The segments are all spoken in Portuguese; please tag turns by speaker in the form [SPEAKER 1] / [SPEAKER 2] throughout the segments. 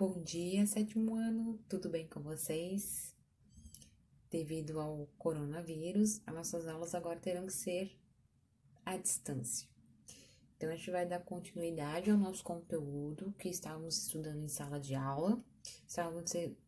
[SPEAKER 1] Bom dia, sétimo ano, tudo bem com vocês? Devido ao coronavírus, as nossas aulas agora terão que ser à distância. Então, a gente vai dar continuidade ao nosso conteúdo que estávamos estudando em sala de aula.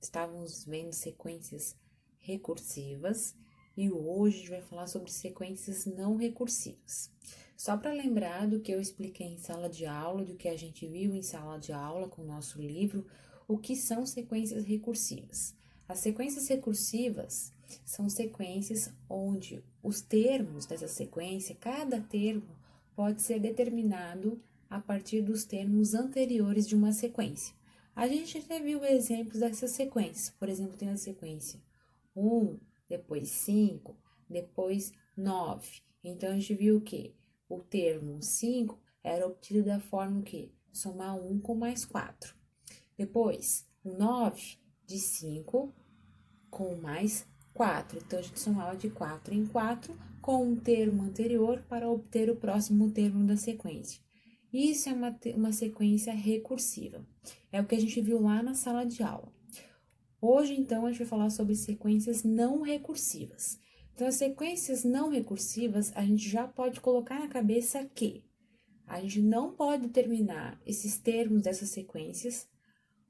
[SPEAKER 1] Estávamos vendo sequências recursivas e hoje a gente vai falar sobre sequências não recursivas. Só para lembrar do que eu expliquei em sala de aula, do que a gente viu em sala de aula com o nosso livro, o que são sequências recursivas. As sequências recursivas são sequências onde os termos dessa sequência, cada termo pode ser determinado a partir dos termos anteriores de uma sequência. A gente até viu exemplos dessas sequências. Por exemplo, tem a sequência 1, depois 5, depois 9. Então, a gente viu o quê? O termo 5 era obtido da forma que somar 1 com mais 4. Depois, o 9 de 5 com mais 4. Então, a gente somava de 4 em 4 com um termo anterior para obter o próximo termo da sequência. Isso é uma sequência recursiva. É o que a gente viu lá na sala de aula. Hoje, então, a gente vai falar sobre sequências não recursivas. Então, as sequências não recursivas, a gente já pode colocar na cabeça que a gente não pode determinar esses termos dessas sequências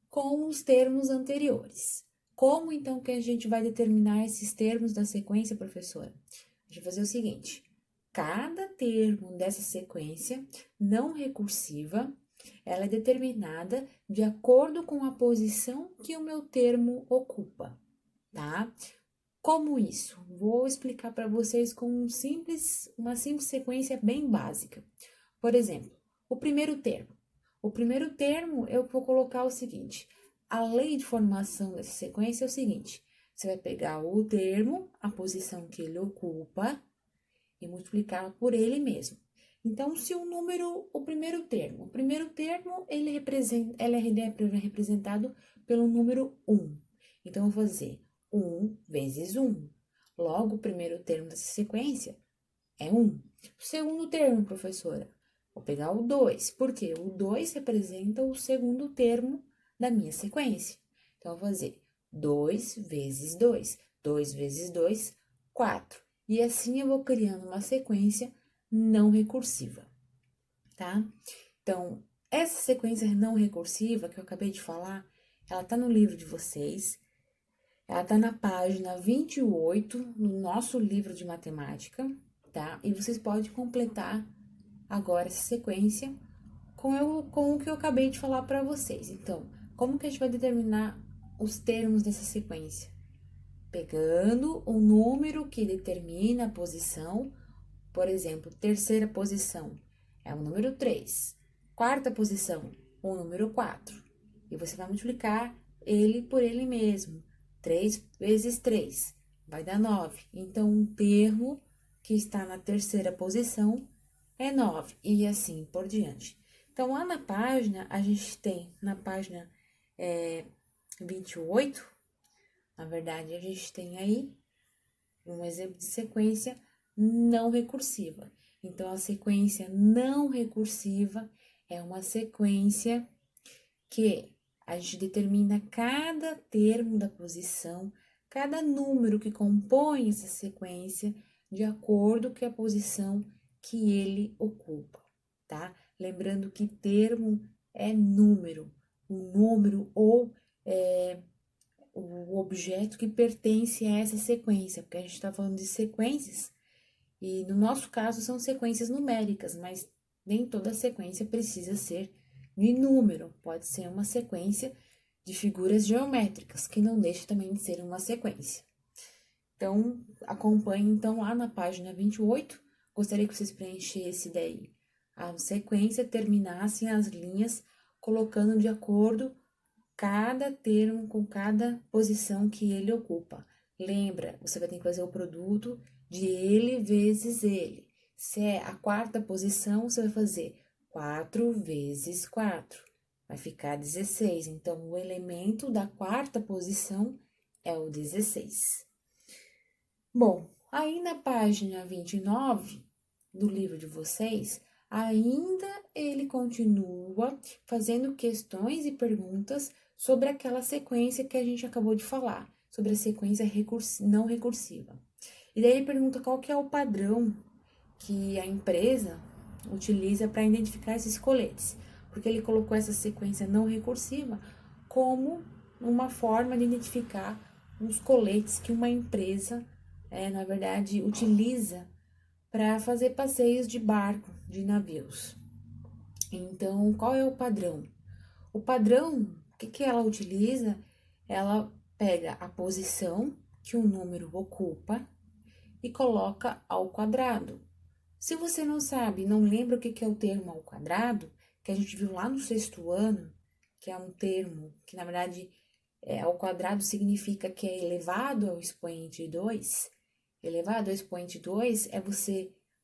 [SPEAKER 1] com os termos anteriores. Como, então, que a gente vai determinar esses termos da sequência, professora? A gente vai fazer o seguinte: cada termo dessa sequência não recursiva, ela é determinada de acordo com a posição que o meu termo ocupa, tá? Como isso? Vou explicar para vocês com uma simples sequência bem básica. Por exemplo, o primeiro termo. O primeiro termo, eu vou colocar o seguinte: a lei de formação dessa sequência é o seguinte: você vai pegar o termo, a posição que ele ocupa, e multiplicar por ele mesmo. Então, se o primeiro termo, ele é representado pelo número 1. Então, eu vou fazer 1 vezes 1. Logo, o primeiro termo dessa sequência é 1. O segundo termo, professora, vou pegar o 2, porque o 2 representa o segundo termo da minha sequência. Então, eu vou fazer 2 vezes 2. 2 vezes 2, 4. E assim eu vou criando uma sequência não recursiva, tá? Então, essa sequência não recursiva que eu acabei de falar, ela tá no livro de vocês. Ela tá na página 28, no nosso livro de matemática, tá? E vocês podem completar agora essa sequência com o que eu acabei de falar para vocês. Então, como que a gente vai determinar os termos dessa sequência? Pegando o número que determina a posição, por exemplo, terceira posição é o número 3, quarta posição, o número 4. E você vai multiplicar ele por ele mesmo. 3 vezes 3 vai dar 9. Então, um termo que está na terceira posição é 9, e assim por diante. Então, lá na página, a gente tem, na página 28, na verdade, a gente tem aí um exemplo de sequência não recursiva. Então, a sequência não recursiva é uma sequência que a gente determina cada termo da posição, cada número que compõe essa sequência, de acordo com a posição que ele ocupa, tá? Lembrando que termo é número, o número ou o objeto que pertence a essa sequência, porque a gente está falando de sequências, e no nosso caso são sequências numéricas, mas nem toda sequência precisa ser de número, pode ser uma sequência de figuras geométricas, que não deixa também de ser uma sequência. Então, acompanhe então lá na página 28, gostaria que vocês preenchessem daí a sequência, terminassem as linhas, colocando de acordo cada termo com cada posição que ele ocupa. Lembra, você vai ter que fazer o produto de ele vezes ele. Se é a quarta posição, você vai fazer 4 vezes 4. Vai ficar 16. Então, o elemento da quarta posição é o 16. Bom, aí na página 29 do livro de vocês, ainda ele continua fazendo questões e perguntas sobre aquela sequência que a gente acabou de falar, sobre a sequência não recursiva. E daí ele pergunta qual que é o padrão que a empresa utiliza para identificar esses coletes, porque ele colocou essa sequência não recursiva como uma forma de identificar os coletes que uma empresa, na verdade, utiliza para fazer passeios de barco, de navios. Então, qual é o padrão? O padrão, o que ela utiliza? Ela pega a posição que o número ocupa e coloca ao quadrado. Se você não sabe, não lembra o que é o termo ao quadrado, que a gente viu lá no 6º ano, que é um termo que, na verdade, ao quadrado significa que é elevado ao expoente 2. Elevado ao expoente 2 é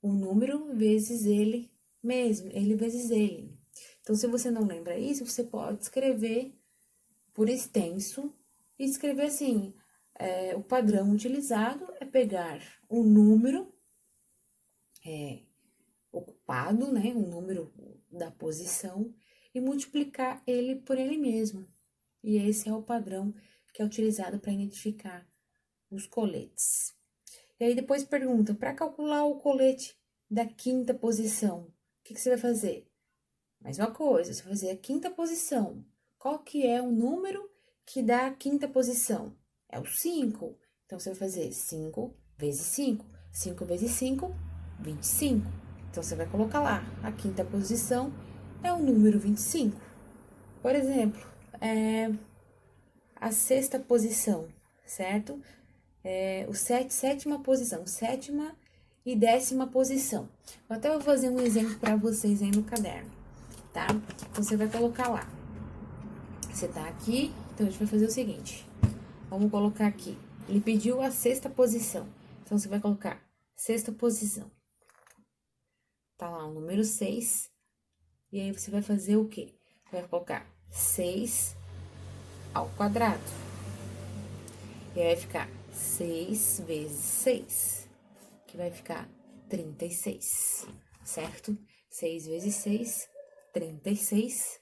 [SPEAKER 1] um número vezes ele mesmo, ele vezes ele. Então, se você não lembra isso, você pode escrever por extenso e escrever assim, o padrão utilizado é pegar um número ocupado, né, um número da posição, e multiplicar ele por ele mesmo. E esse é o padrão que é utilizado para identificar os coletes. E aí depois pergunta, para calcular o colete da 5ª posição, o que você vai fazer? Mesma coisa, você vai fazer a 5ª posição. Qual que é o número que dá a 5ª posição? É o 5. Então, você vai fazer 5 vezes 5. 5 vezes 5, 25. Então, você vai colocar lá, a 5ª posição é o número 25. Por exemplo, a 6ª posição, certo? Sétima posição, 7ª e 10ª posição. Eu até vou fazer um exemplo para vocês aí no caderno, tá? Então, você vai colocar lá. Você tá aqui, então a gente vai fazer o seguinte. Vamos colocar aqui. Ele pediu a 6ª posição. Então, você vai colocar 6ª posição. Tá lá o número 6. E aí, você vai fazer o quê? Vai colocar 6 ao quadrado. E aí, vai ficar 6 vezes 6, que vai ficar 36, certo? 6 vezes 6, 36.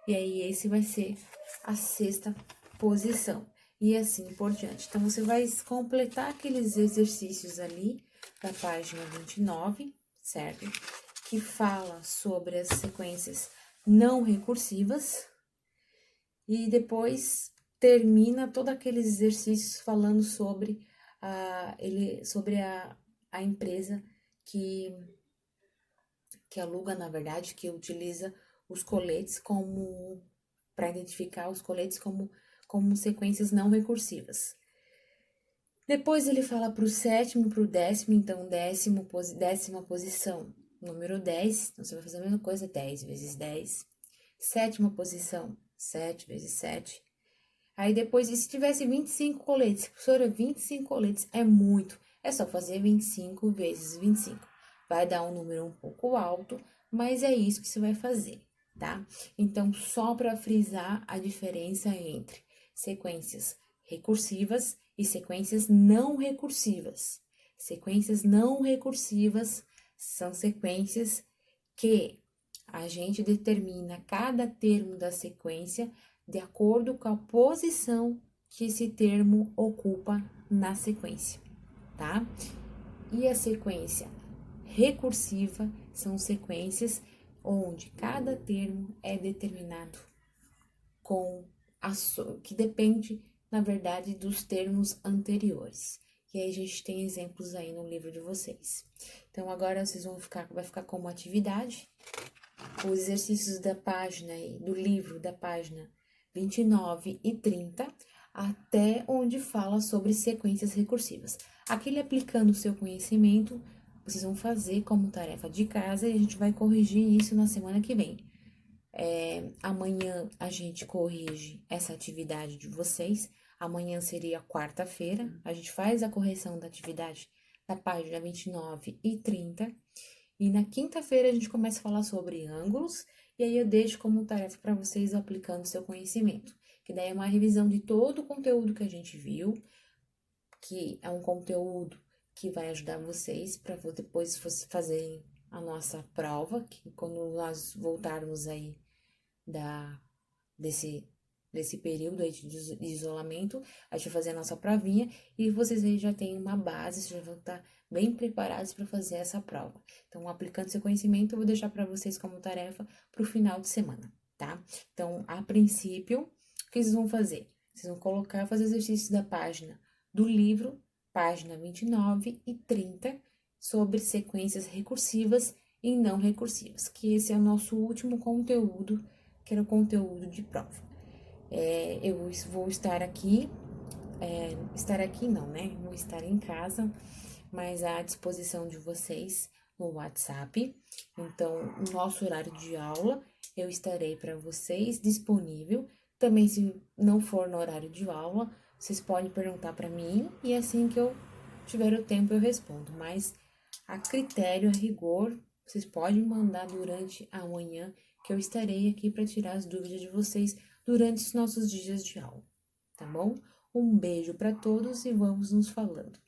[SPEAKER 1] E aí, esse vai ser a 6ª posição. E assim por diante. Então, você vai completar aqueles exercícios ali da página 29, certo? Que fala sobre as sequências não recursivas. E depois termina todos aqueles exercícios falando sobre a empresa que aluga, na verdade, que utiliza os coletes para identificar os coletes como sequências não recursivas. Depois ele fala para o 7º, para o 10º, então 10ª posição, número 10, então você vai fazer a mesma coisa, 10 vezes 10. 7ª posição, 7 vezes 7. Aí depois, e se tivesse 25 coletes, professora, 25 coletes é muito, é só fazer 25 vezes 25. Vai dar um número um pouco alto, mas é isso que você vai fazer, tá? Então, só para frisar a diferença entre sequências recursivas e sequências não recursivas. Sequências não recursivas são sequências que a gente determina cada termo da sequência de acordo com a posição que esse termo ocupa na sequência, tá? E a sequência recursiva são sequências onde cada termo é determinado que depende, na verdade, dos termos anteriores. E aí a gente tem exemplos aí no livro de vocês. Então, agora vocês vai ficar como atividade os exercícios da página aí, do livro da página 29 e 30, até onde fala sobre sequências recursivas. Aquele aplicando o seu conhecimento, vocês vão fazer como tarefa de casa e a gente vai corrigir isso na semana que vem. Amanhã a gente corrige essa atividade de vocês. Amanhã seria quarta-feira. A gente faz a correção da atividade da página 29 e 30. E na quinta-feira a gente começa a falar sobre ângulos. E aí eu deixo como tarefa para vocês aplicando seu conhecimento. Que daí é uma revisão de todo o conteúdo que a gente viu. Que é um conteúdo que vai ajudar vocês para depois fazerem a nossa prova, que quando nós voltarmos aí desse nesse período aí de isolamento, a gente vai fazer a nossa provinha e vocês aí já têm uma base, vocês já vão estar bem preparados para fazer essa prova. Então, aplicando seu conhecimento, eu vou deixar para vocês como tarefa para o final de semana, tá? Então, a princípio, o que vocês vão fazer? Vocês vão fazer exercícios da página do livro, página 29 e 30, sobre sequências recursivas e não recursivas, que esse é o nosso último conteúdo, que era o conteúdo de prova. Eu vou estar aqui, estar aqui não, né? Vou estar em casa, mas à disposição de vocês no WhatsApp. Então, no nosso horário de aula, eu estarei para vocês disponível. Também, se não for no horário de aula, vocês podem perguntar para mim e assim que eu tiver o tempo eu respondo. Mas a critério, a rigor, vocês podem mandar durante a manhã, que eu estarei aqui para tirar as dúvidas de vocês durante os nossos dias de aula, tá bom? Um beijo para todos e vamos nos falando.